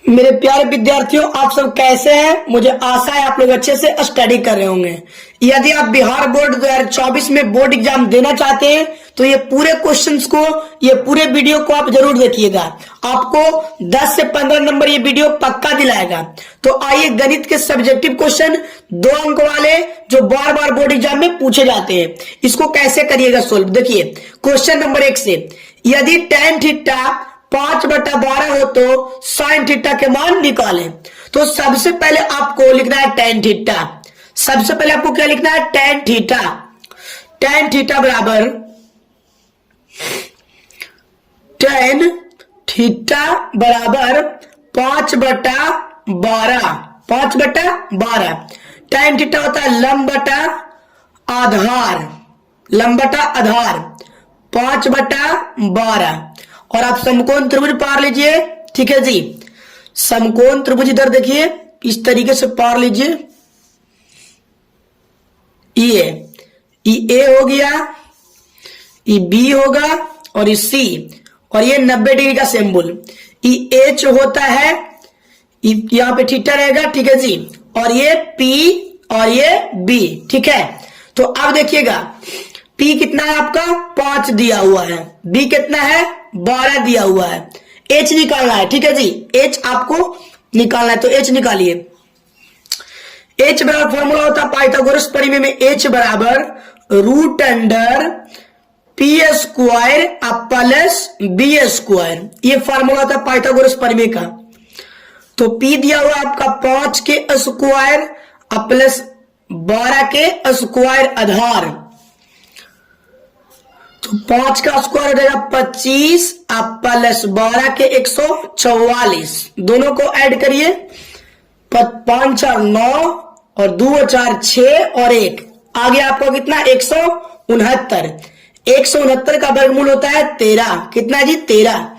मेरे प्यारे विद्यार्थियों, आप सब कैसे हैं? मुझे आशा है आप लोग अच्छे से स्टडी कर रहे होंगे। यदि आप बिहार बोर्ड 2024 में बोर्ड एग्जाम देना चाहते हैं तो ये पूरे क्वेश्चंस को, ये पूरे वीडियो को आप जरूर देखिएगा। आपको 10 से 15 नंबर ये वीडियो पक्का दिलाएगा। तो आइए गणित के सब्जेक्टिव क्वेश्चन 2 अंक वाले जो बार बार बोर्ड एग्जाम में पूछे जाते हैं, इसको कैसे करिएगा सोल्व। देखिए क्वेश्चन नंबर 1 से, यदि tan थीटा 5/12 हो तो साइन थीटा के मान निकालें। तो सबसे पहले आपको लिखना है tan थीटा। सबसे पहले आपको क्या लिखना है? tan theta. tan थीटा बराबर tan थीटा बराबर 5/12। 5/12 tan थीटा होता है लंब बटा आधार। लंब बटा आधार 5/12। और आप समकोण त्रिभुज पार लीजिए। ठीक है जी, समकोण त्रिभुज इधर देखिए, इस तरीके से पार लीजिए। ये ए हो गया, ये बी होगा और ये सी, और ये 90 डिग्री का सिंबल। ये एच होता है, यहां पे थीटा रहेगा। ठीक है जी, और ये पी और ये बी। ठीक है, तो अब देखिएगा P कितना है आपका? 5 दिया हुआ है। B कितना है? 12 दिया हुआ है। H निकालना है। ठीक है जी, H आपको निकालना है, तो H निकालिए। H बराबर फॉर्मूला होता है पाइथागोरस परिमेय में H बराबर √under P square plus B square. ये फॉर्मूला होता है पाइथागोरस परिमेय का। तो P दिया हुआ आपका 5 के स्क्वायर प्लस 12 के स्क्वायर आधार, तो 5 का स्क्वायर हो जाएगा 25 प्लस 12 के 144। दोनों को ऐड करिए, 5 4 9 और 2 4 6 और 1 आगे आपको कितना? 169। 169 का वर्गमूल होता है 13। कितना जी? 13।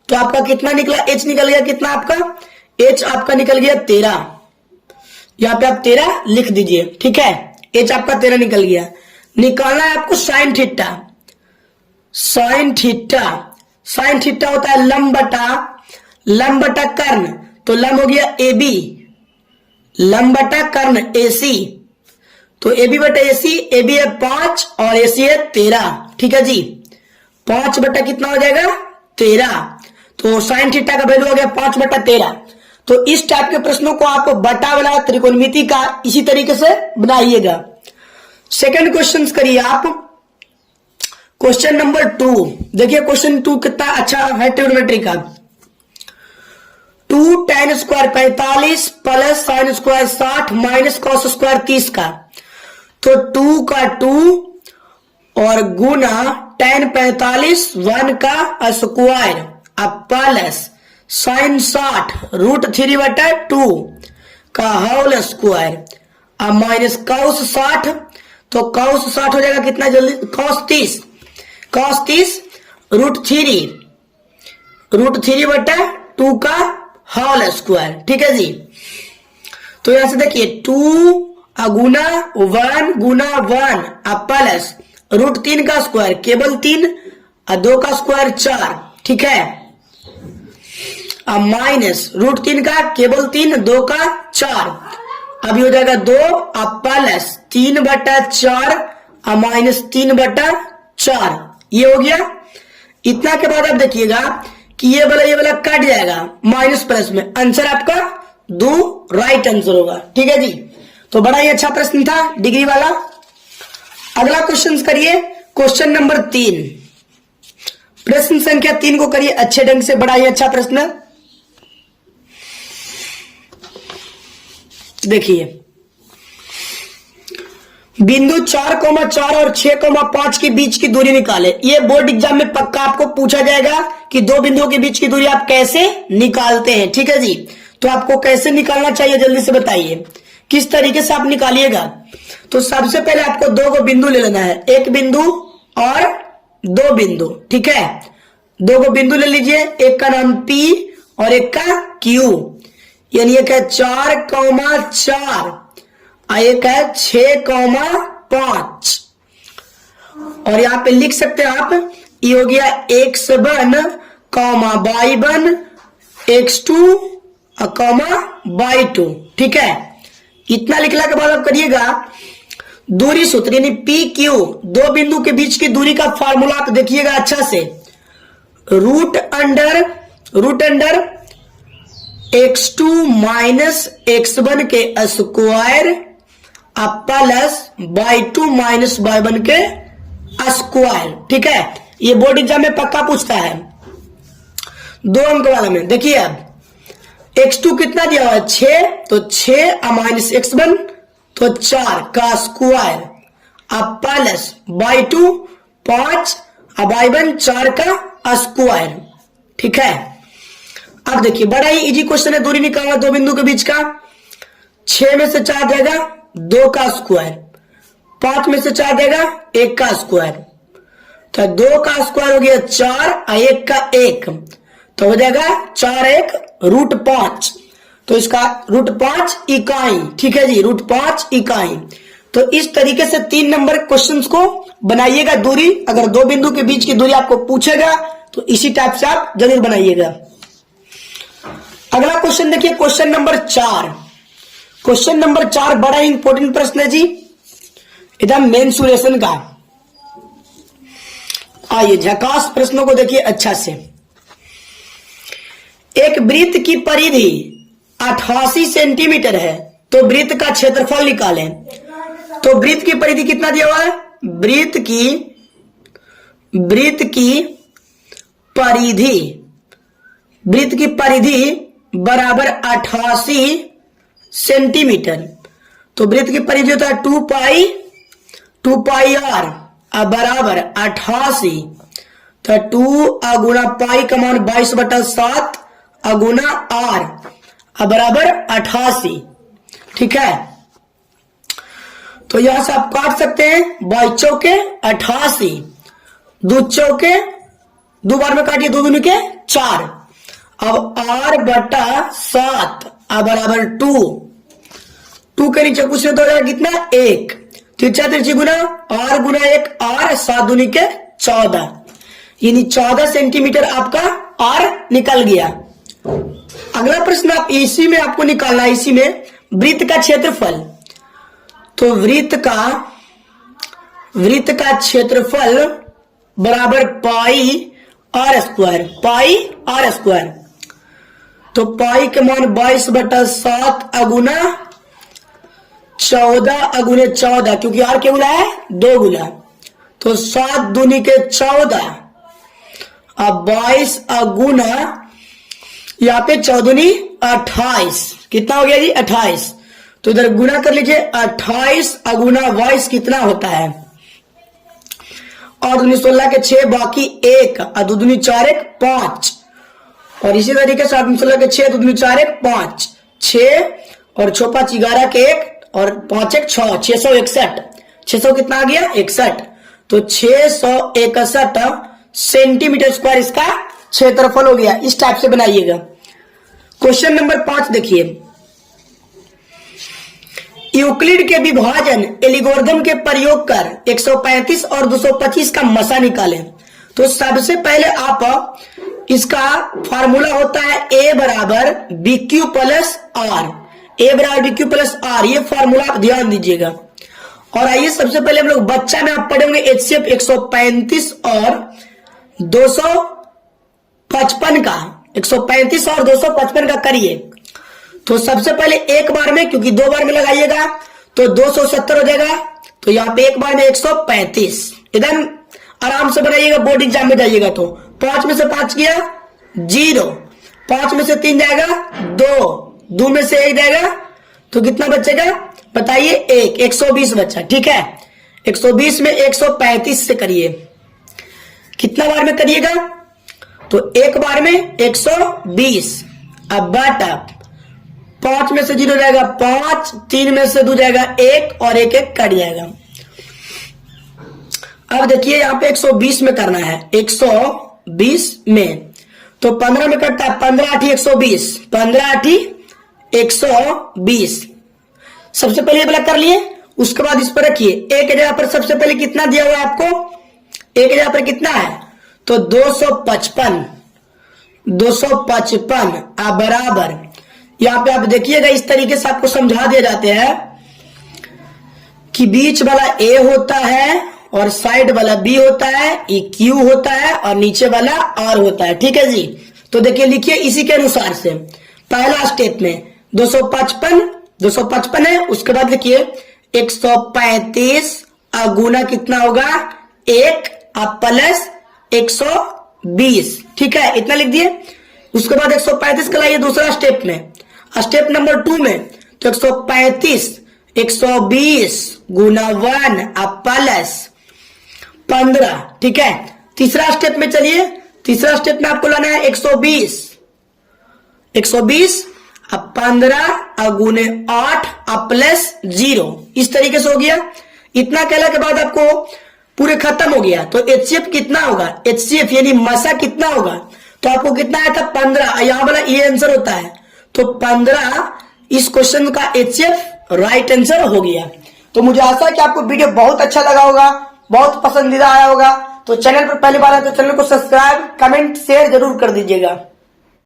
तो आपका कितना निकला? H निकल गया। कितना आपका? H आपका निकल गया 13। यहां पे आप 13 लिख दीजिए। ठीक है, H आपका 13 निकल गया। निकालना है आपको sine theta. Sine theta, sine theta होता है लंब बटा कर्ण। तो लंब हो गया AB, लंब बटा कर्ण AC। तो AB बटा AC, AB है 5 और AC है 13। ठीक है जी, 5 बटा कितना हो जाएगा? 13। तो साइन थीटा का वैल्यू हो गया 5/13। तो इस टाइप के प्रश्नों को आप बटा वाला त्रिकोणमिति का इसी तरीके से बनाइएगा। सेकंड क्वेश्चन करिए आप। क्वेश्चन नंबर 2 देखिए, क्वेश्चन 2 कितना अच्छा है ट्रिग्नोमेट्री का। 2 tan square 45 plus sine square 60 minus cos square 30 का। तो 2 का 2 और गुना tan 45 1 का स्क्वायर प्लस साइन 60 √3/2 का होल स्क्वायर माइनस कॉस 60। तो कॉस 60 हो जाएगा कितना जल्दी? कॉस 30। cos 30 √3/2 का होल स्क्वायर। ठीक है जी, तो यहां से देखिए 2 गुना 1 गुना 1 प्लस √3 का स्क्वायर केवल 3 और 2 का स्क्वायर 4। ठीक है, माइनस √3 का केवल 3 2 का 4। अभी हो जाएगा 2 प्लस 3/4 माइनस 3/4। ये हो गया। इतना के बाद आप देखिएगा कि ये वाला कट जाएगा माइनस प्लस में। आंसर आपका 2 राइट आंसर होगा। ठीक है जी, तो बड़ा ही अच्छा प्रश्न था डिग्री वाला। अगला क्वेश्चन करिए, क्वेश्चन नंबर 3। प्रश्न संख्या 3 को करिए अच्छे ढंग से, बड़ा ही अच्छा प्रश्न। देखिए, बिंदु 4,4 और 6,5 के बीच की दूरी निकाले। ये बोर्ड एग्जाम में पक्का आपको पूछा जाएगा कि 2 बिंदुओं के बीच की दूरी आप कैसे निकालते हैं। ठीक है जी, तो आपको कैसे निकालना चाहिए जल्दी से बताइए, किस तरीके से आप निकालिएगा। तो सबसे पहले आपको 2 बिंदु ले लेना है, एक बिंदु और 2 बिंदु। ठीक है, 2 बिंदु ले लीजिए, एक का नाम P और एक का Q। यानी एक है 4,4 और एक है 6,5। और यहां पे लिख सकते हैं आप, ये हो गया x1, y1, x2 comma by 2। ठीक है, इतना लिखने के बाद आप करिएगा दूरी सूत्र यानी पी क्यू, दो बिंदु के बीच की दूरी का फार्मूला आप देखिएगा अच्छा से, root under x2 minus x1 के square plus y2 minus y1 के स्क्वायर। ठीक है, ये बोर्ड एग्जाम में पक्का पूछता है 2 अंक वाला में। देखिए अब x2 कितना दिया हुआ है 6, तो 6 माइनस x1 तो 4 का स्क्वायर प्लस y2 5 y1 4 का स्क्वायर। ठीक है, अब देखिए बड़ा ही इजी क्वेश्चन है, दूरी निकालना दो बिंदु के बीच का। 6 में से 4 देगा 2 का स्क्वायर, 5 में से 4 देगा 1 का स्क्वायर, तो 2 का स्क्वायर हो गया 4 और 1 का 1, तो हो जाएगा 4 1 रूट 5, तो इसका रूट 5 इकाई। ठीक है जी, रूट 5 इकाई। तो इस तरीके से 3 नंबर क्वेश्चंस को बनाइएगा। दूरी, अगर दो बिंदु के बीच की दूरी आपको पूछेगा तो इसी टाइप से आप जरूर बनाइएगा। अगला क्वेश्चन देखिए, क्वेश्चन नंबर 4। क्वेश्चन नंबर 4 बड़ा ही इंपॉर्टेंट प्रश्न है जी, एकदम मेंसुरेशन का। आइए झकास प्रश्नों को देखिए अच्छा से। एक वृत्त की परिधि 88 सेंटीमीटर है, तो वृत्त का क्षेत्रफल निकालें। तो वृत्त की परिधि कितना दिया हुआ है, वृत्त की परिधि बराबर 88 सेंटीमीटर। तो वृत्त की परिधि होता है 2 पाई r बराबर 88, तो 2 गुना पाई का मान 22/7 गुना r बराबर 88। ठीक है, तो यहां से आप काट सकते हैं, बाई चौके 88, दो चौके 2 बार में काटिए, 2 दूनी के 4, अब r/7 बराबर 2 के नीचे कुछ नहीं तो हो जाएगा कितना 1, तिरछा तिरछी गुना r गुना 1 r, 7 दूनी के 14, यानी 14 सेंटीमीटर आपका r निकल गया। अगला प्रश्न आप इसी में आपको निकालना है, इसी में वृत्त का क्षेत्रफल। तो वृत्त का क्षेत्रफल बराबर पाई r स्क्वायर, तो पाई के मान 22/7 गुना 14 गुने 14, क्योंकि r क्या गुना है 2 गुना, तो 7 दूनी के 14 अब 22 गुना यहाँ पे 14 दूनी 28, कितना हो गया जी 28, तो इधर गुना कर लीजिए 28 गुना 22 कितना होता है, और 16 के 6 बाकी 1 और 2 दूनी 4 1 5, और इसी तरीके से 16 के 6 2 दूनी 4 1 5 6 और 6 5 11 के 1 और 5 1 6 661, 600 कितना आ गया 61, तो 661 सेंटीमीटर स्क्वायर इसका क्षेत्रफल हो गया। इस टाइप से बनाइएगा। क्वेश्चन नंबर 5 देखिए, यूक्लिड के विभाजन एल्गोरिथम के प्रयोग कर 135 और 225 का मसा निकालें। तो सबसे पहले आप इसका फार्मूला होता है a बराबर BQ प्लस R, ये फार्मूला आप ध्यान दीजिएगा। और आइए सबसे पहले हम लोग बच्चा में आप पढ़े होंगे HCF 135 और 255 का, 135 और 255 का करिए। तो सबसे पहले एक बार में, क्योंकि 2 बार में लगाइएगा तो 270 हो जाएगा, तो यहाँ पे एक बार में 135, एकदम आराम से बनाइएगा, बोर्ड एग्जाम में जाइएगा। तो 5 में से 5 गया 0, 5 में से 3 जाएगा 2 में से 1 जाएगा, तो कितना बचेगा बताइए 1, 120 बचा। ठीक है, 120 में 135 से करिए, कितना बार में करिएगा, तो एक बार में 120, अब बटा 5 में से 0 जाएगा 5, 3 में से 2 जाएगा 1 और 1 1 कट जाएगा। अब देखिए यहाँ पे 120 में करना है, 120 में तो 15 में कटता है, 15 8 120, 15 8 120। सबसे पहले ये वाला कर लिए, उसके बाद इस पर रखिए, एक जगह पर सबसे पहले कितना दिया हुआ है आपको, एक जगह पर कितना है, तो 255 बराबर यहाँ पे आप देखिएगा इस तरीके से आपको समझा दिए जाते हैं कि बीच वाला ए होता है और साइड वाला बी होता है, ये क्यू होता है और नीचे वाला आर होता है। ठीक है जी, तो देखिए लिखिए इसी के अनुसार से। पहला स्टेप में 255 है, उसके बाद लिखिए 135 गुना कितना होगा 1 प्लस 120। ठीक है, इतना लिख दिए। उसके बाद 135 का लाइए दूसरा स्टेप में, स्टेप नंबर 2 में, तो 135 120 गुना 1 प्लस 15। ठीक है, तीसरा स्टेप में चलिए, तीसरा स्टेप में आपको लाना है 120 15 गुने 8 प्लस 0। इस तरीके से हो गया। इतना कहने के बाद आपको पूरे खत्म हो गया। तो HCF कितना होगा, HCF यानी मसा कितना होगा, तो आपको कितना आया था 15, यहां वाला ये आंसर होता है। तो 15 इस क्वेश्चन का HCF राइट आंसर हो गया। तो मुझे आशा है कि आपको वीडियो बहुत अच्छा लगा होगा, बहुत पसंदीदा आया होगा। तो चैनल पर पहली बार है तो चैनल को सब्सक्राइब, कमेंट, शेयर जरूर कर दीजिएगा।